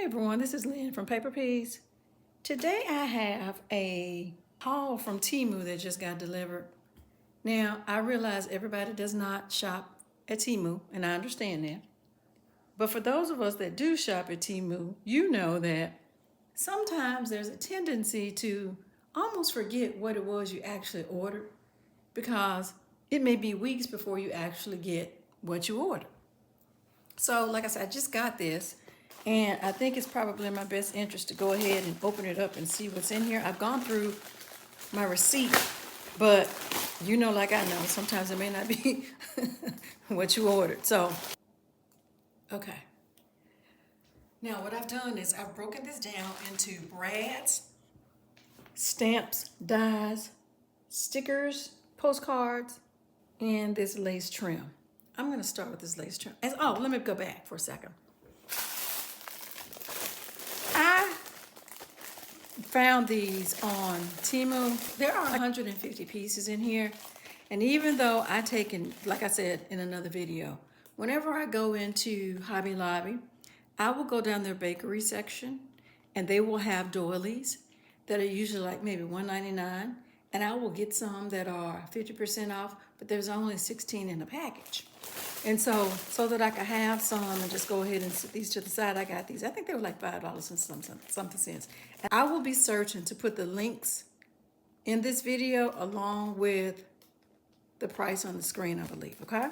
Hey everyone, this is Lynn from Paper Peas. Today I have a haul from Temu that just got delivered. Now, I realize everybody does not shop at Temu, and I understand that. But for those of us that do shop at Temu, you know that sometimes there's a tendency to almost forget what it was you actually ordered because it may be weeks before you actually get what you ordered. So, like I said, I just got this, and I think it's probably in my best interest to go ahead and open it up and see what's in here. I've gone through my receipt, but you know, like I know, sometimes it may not be what you ordered. So, okay. Now, what I've done is I've broken this down into brads, stamps, dies, stickers, postcards, and this lace trim. I'm going to start with this lace trim. Oh, let me go back for a second. I found these on Temu. There are 150 pieces in here. And even though I take in, like I said in another video, whenever I go into Hobby Lobby, I will go down their bakery section and they will have doilies that are usually like maybe $1.99. And I will get some that are 50% off, but there's only 16 in the package. And so that I could have some and just go ahead and set these to the side, I got these. I think they were like $5 and something cents. And I will be searching to put the links in this video along with the price on the screen, I believe, okay?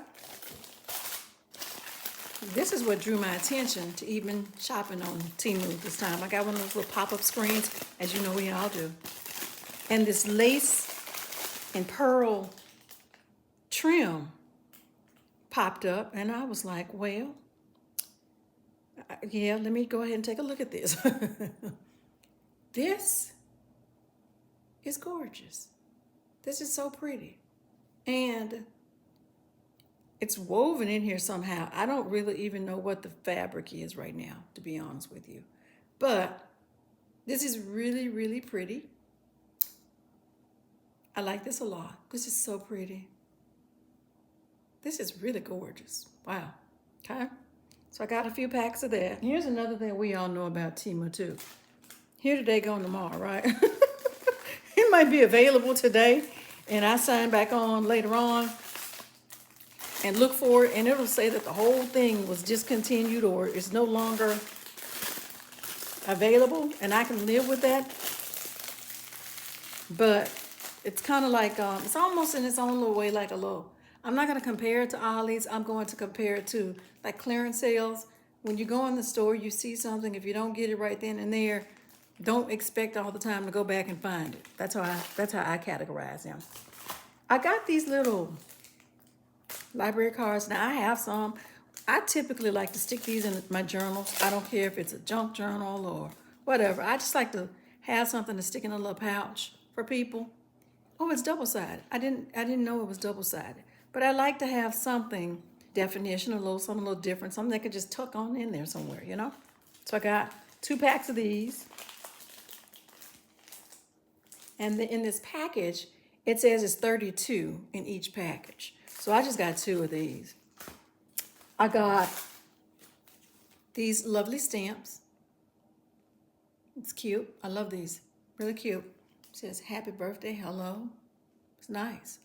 This is what drew my attention to even shopping on Temu this time. I got one of those little pop-up screens, as you know we all do. And this lace and pearl trim popped up, and I was like, well, yeah, let me go ahead and take a look at this. This is gorgeous. This is so pretty. And it's woven in here somehow. I don't really even know what the fabric is right now, to be honest with you. But this is really, really pretty. I like this a lot. This is so pretty. This is really gorgeous. Wow. Okay. So I got a few packs of that. Here's another thing we all know about Temu too. Here today, gone tomorrow, right? It might be available today, and I sign back on later on and look for it, and it'll say that the whole thing was discontinued or is no longer available, and I can live with that. But it's kind of like, it's almost in its own little way like a little, I'm not going to compare it to Ollie's. I'm going to compare it to like clearance sales. When you go in the store, you see something. If you don't get it right then and there, don't expect all the time to go back and find it. That's how I categorize them. I got these little library cards. Now I have some. I typically like to stick these in my journals. I don't care if it's a junk journal or whatever. I just like to have something to stick in a little pouch for people. Oh, it's double-sided. I didn't know it was double-sided. But I like to have something, definition, something a little different, something that could just tuck on in there somewhere, you know? So I got 2 packs of these. And in this package, it says it's 32 in each package. So I just got 2 of these. I got these lovely stamps. It's cute. I love these. Really cute. It says happy birthday, hello. It's nice.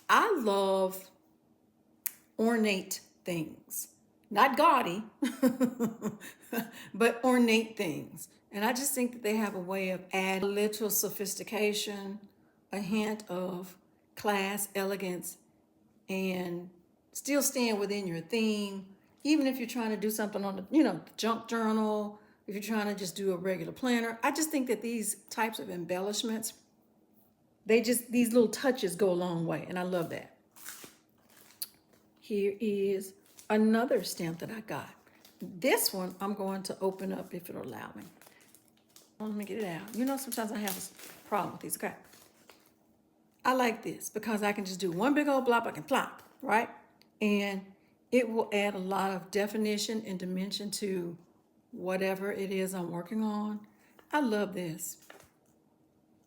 I love ornate things. Not gaudy, but ornate things. And I just think that they have a way of adding a little sophistication, a hint of class, elegance, and still staying within your theme. Even if you're trying to do something on the, junk journal, if you're trying to just do a regular planner. I just think that these types of embellishments, these little touches go a long way, and I love that. Here is another stamp that I got. This one I'm going to open up if it'll allow me. Let me get it out. Sometimes I have a problem with these. Okay. I like this because I can just do one big old blop, I can plop, right? And it will add a lot of definition and dimension to whatever it is I'm working on. I love this.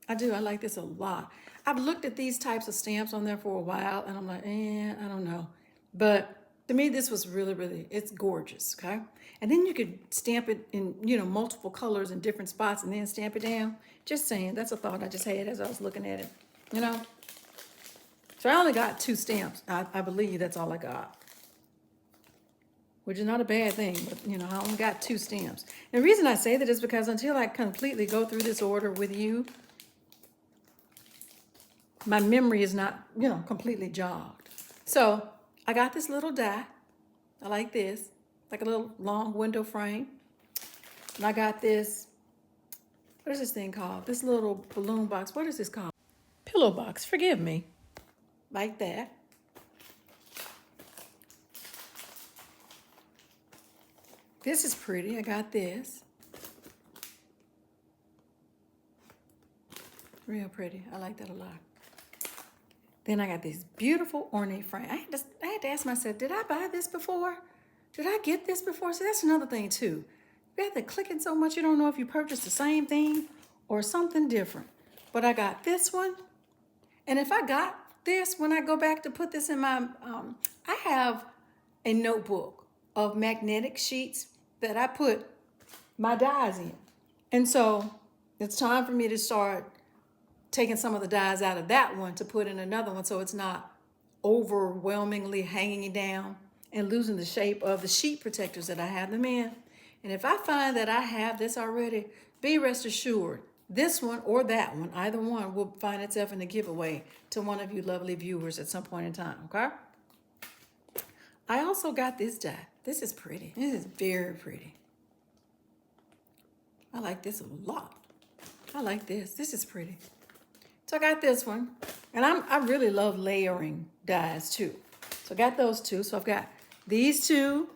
I do. I like this a lot. I've looked at these types of stamps on there for a while, and I'm like, I don't know. But To me, this was really, really, it's gorgeous, okay? And then you could stamp it in, multiple colors in different spots and then stamp it down. Just saying, that's a thought I just had as I was looking at it, you know? So I only got 2 stamps. I believe that's all I got, which is not a bad thing, but, I only got 2 stamps. And the reason I say that is because until I completely go through this order with you, my memory is not, completely jogged. So I got this little die. I like this, like a little long window frame. And I got this, what is this thing called? This little balloon box. What is this called? Pillow box, forgive me. Like that. This is pretty. I got this. Real pretty. I like that a lot. Then I got this beautiful ornate frame. I had to ask myself, did I buy this before? Did I get this before? See, that's another thing too. You have to click it so much you don't know if you purchased the same thing or something different. But I got this one. And if I got this, when I go back to put this in my, I have a notebook of magnetic sheets that I put my dies in. And so it's time for me to start taking some of the dies out of that one to put in another one so it's not overwhelmingly hanging down and losing the shape of the sheet protectors that I have them in. And if I find that I have this already, be rest assured, this one or that one, either one, will find itself in a giveaway to one of you lovely viewers at some point in time, okay? I also got this die. This is pretty. This is very pretty. I like this a lot. I like this. This is pretty. So I got this one, and I really love layering dies too. So I got those 2. So I've got these 2,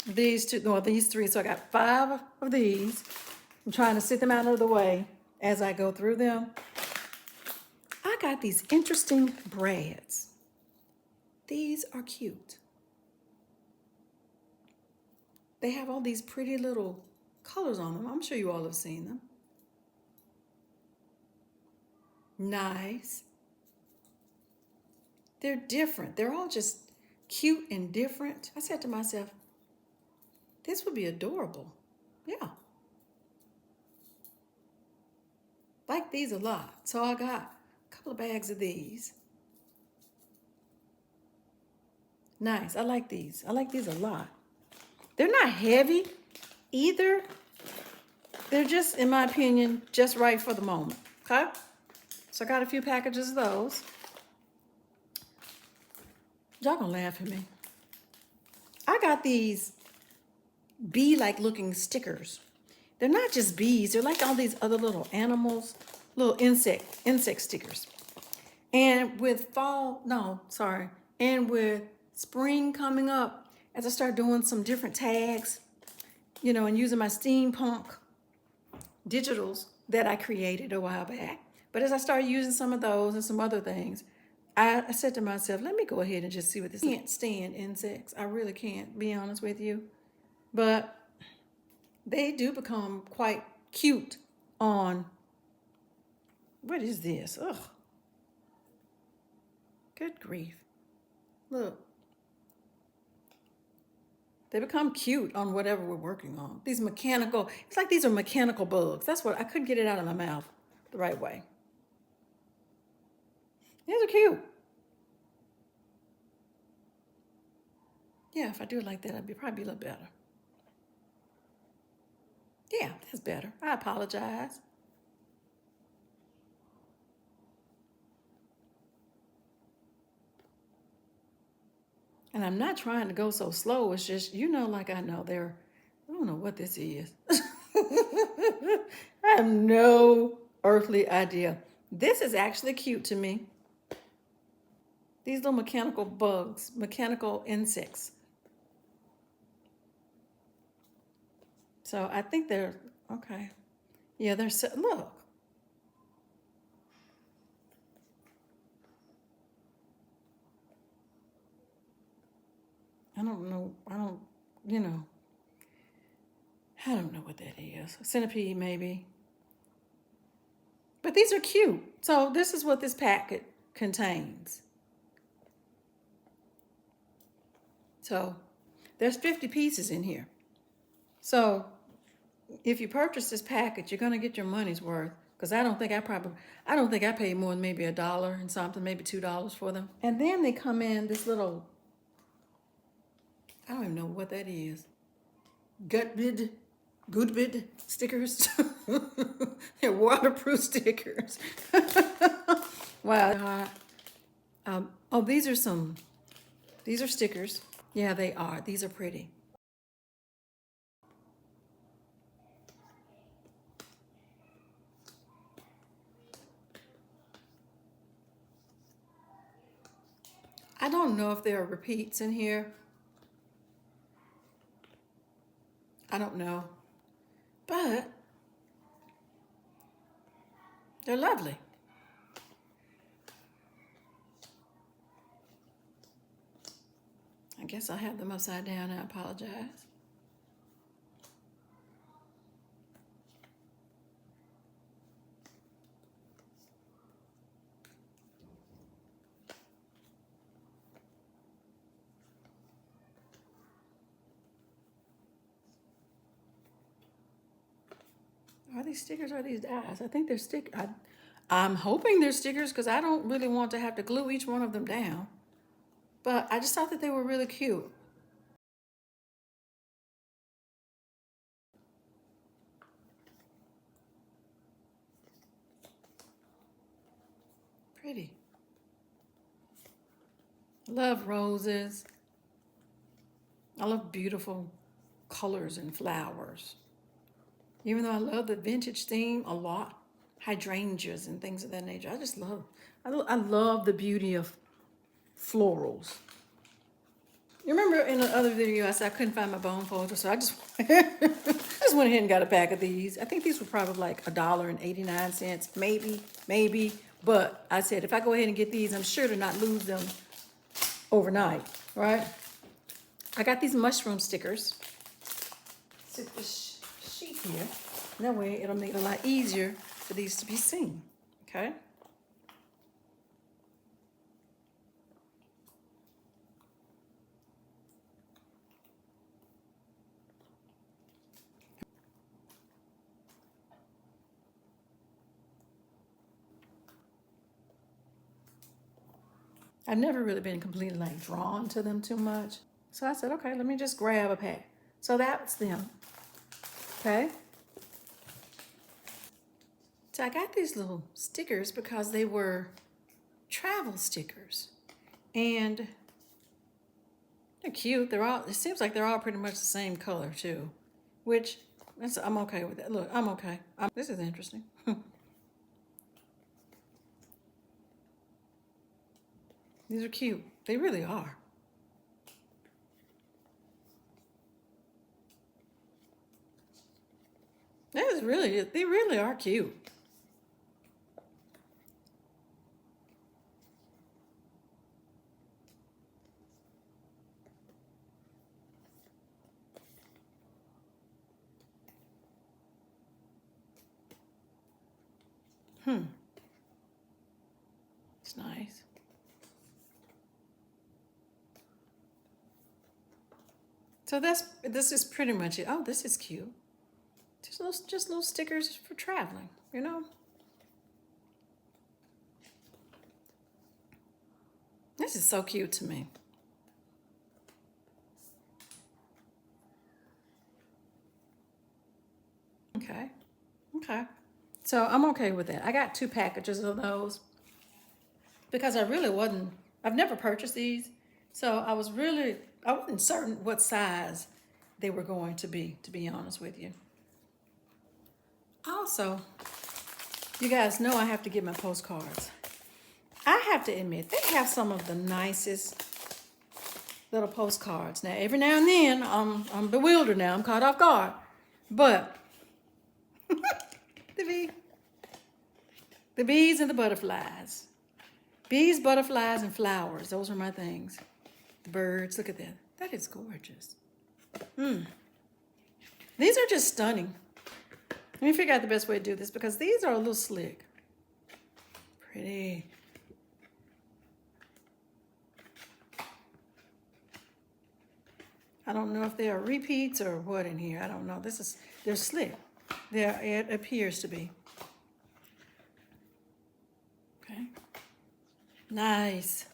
these 3. So I got 5 of these. I'm trying to sit them out of the way as I go through them. I got these interesting brads. These are cute. They have all these pretty little colors on them. I'm sure you all have seen them. Nice. They're different. They're all just cute and different. I said to myself, this would be adorable. Yeah. Like these a lot. So I got a couple of bags of these. Nice. I like these. I like these a lot. They're not heavy either. They're just, in my opinion, just right for the moment. Okay? So I got a few packages of those. Y'all gonna laugh at me. I got these bee-like looking stickers. They're not just bees. They're like all these other little animals, little insect stickers. And with and with spring coming up, as I start doing some different tags, and using my steampunk digitals that I created a while back. But as I started using some of those and some other things, I said to myself, let me go ahead and just see what this is. I can't stand insects. I really can't, be honest with you. But they do become quite cute on, what is this? Ugh. Good grief. Look. They become cute on whatever we're working on. These mechanical, it's like these are mechanical bugs. That's what, I couldn't get it out of my mouth the right way. These are cute. Yeah, if I do it like that, I'd probably be a little better. Yeah, that's better. I apologize. And I'm not trying to go so slow. It's just, like I know I don't know what this is. I have no earthly idea. This is actually cute to me. These little mechanical bugs, mechanical insects. So I think they're, okay. Yeah, look. I don't know what that is. A centipede, maybe. But these are cute. So this is what this packet contains. So there's 50 pieces in here. So if you purchase this package, you're gonna get your money's worth. Because I don't think I paid more than maybe $1 and something, maybe $2 for them. And then they come in this little, I don't even know what that is. Goodbid stickers. They're waterproof stickers. Wow. Oh, these are stickers. Yeah, they are. These are pretty. I don't know if there are repeats in here. I don't know. But they're lovely. I guess I have them upside down. I apologize. Are these stickers or are these dies? I think they're I'm hoping they're stickers because I don't really want to have to glue each one of them down. But I just thought that they were really cute. Pretty. Love roses. I love beautiful colors and flowers. Even though I love the vintage theme a lot, hydrangeas and things of that nature. I love the beauty of florals. You remember in the other video I said I couldn't find my bone folder, so I just went ahead and got a pack of these. I think these were probably like $1.89, maybe. But I said if I go ahead and get these, I'm sure to not lose them overnight, right? I got these mushroom stickers. Sit this sheet here. That way it'll make it a lot easier for these to be seen, okay? I've never really been completely like drawn to them too much. So I said, okay, let me just grab a pack. So that's them, okay? So I got these little stickers because they were travel stickers. And they're cute. It seems like they're all pretty much the same color too, which I'm okay with that. Look, I'm okay. This is interesting. These are cute. They really are. They really are cute. It's nice. So this is pretty much it. Oh, this is cute. Just little stickers for traveling, you know? This is so cute to me. Okay. So I'm okay with that. I got 2 packages of those because I've never purchased these. So I wasn't certain what size they were going to be honest with you. Also, you guys know I have to get my postcards. I have to admit, they have some of the nicest little postcards. Now, every now and then, I'm bewildered now. I'm caught off guard. But the bees and the butterflies. Bees, butterflies, and flowers. Those are my things. The birds, look at that. That is gorgeous. These are just stunning. Let me figure out the best way to do this because these are a little slick. Pretty. I don't know if they are repeats or what in here. I don't know. They're slick. It appears to be. Okay. Nice.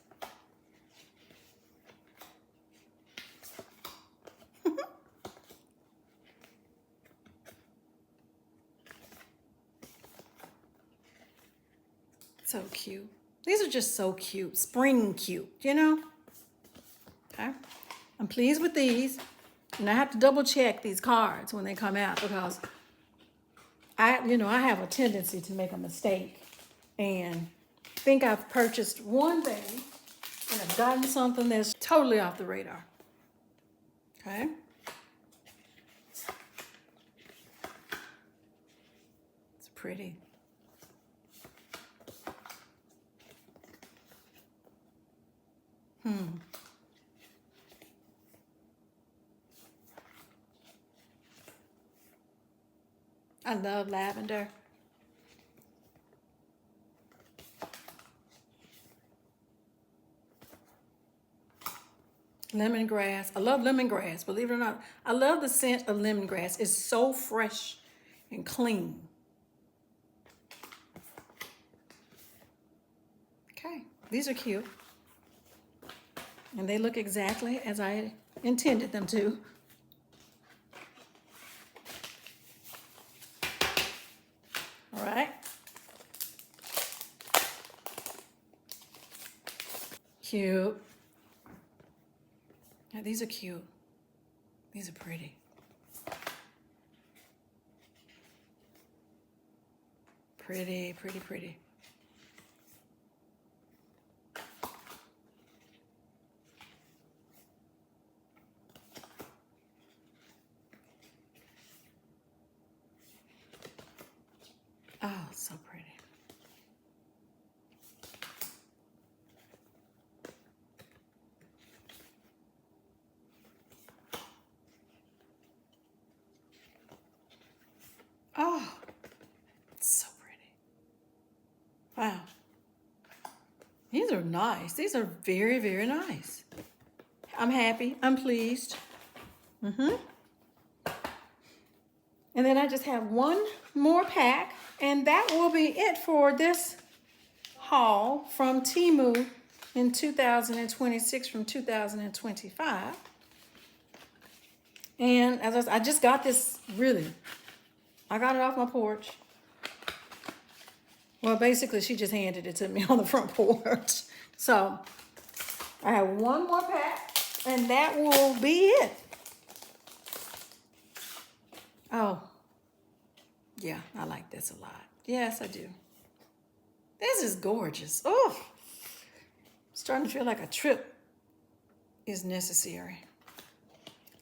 So cute. These are just so cute. Spring cute, you know? Okay. I'm pleased with these. And I have to double check these cards when they come out because I have a tendency to make a mistake and think I've purchased one thing and I've gotten something that's totally off the radar. Okay. It's pretty. I love lavender. Lemongrass. I love lemongrass, believe it or not. I love the scent of lemongrass. It's so fresh and clean. Okay, these are cute. And they look exactly as I intended them to. All right. Cute. Now these are cute. These are pretty. Pretty, pretty, pretty. Oh, so pretty. Oh, it's so pretty. Wow. These are nice. These are very, very nice. I'm happy. I'm pleased. And then I just have one more pack, and that will be it for this haul from Temu in 2026 from 2025. And as I just got this, really. I got it off my porch. Well, basically, she just handed it to me on the front porch. So, I have one more pack, and that will be it. Oh, yeah, I like this a lot. Yes, I do. This is gorgeous. Oh, it's starting to feel like a trip is necessary.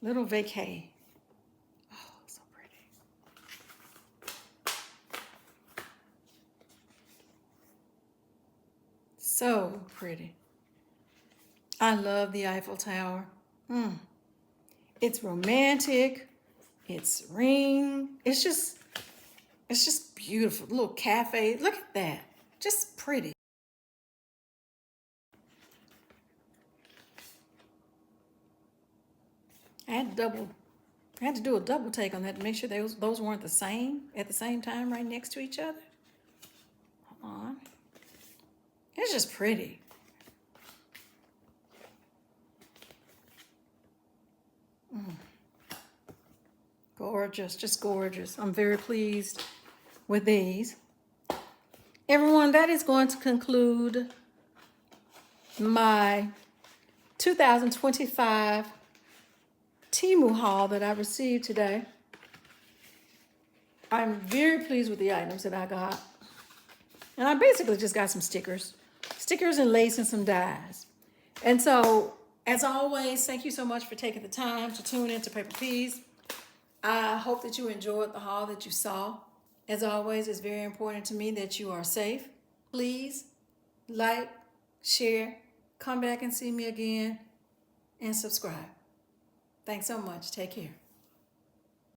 Little vacay. Oh, so pretty. So pretty. I love the Eiffel Tower. It's romantic. It's ring. It's just beautiful. Little cafe. Look at that. Just pretty. I had to do a double take on that to make sure those weren't the same at the same time right next to each other. Hold on. It's just pretty. Gorgeous, just gorgeous. I'm very pleased with these. Everyone, that is going to conclude my 2025 Temu haul that I received today. I'm very pleased with the items that I got. And I basically just got some stickers and lace and some dies. And so, as always, thank you so much for taking the time to tune into Paper Peas. I hope that you enjoyed the haul that you saw. As always, it's very important to me that you are safe. Please like, share, come back and see me again, and subscribe. Thanks so much. Take care.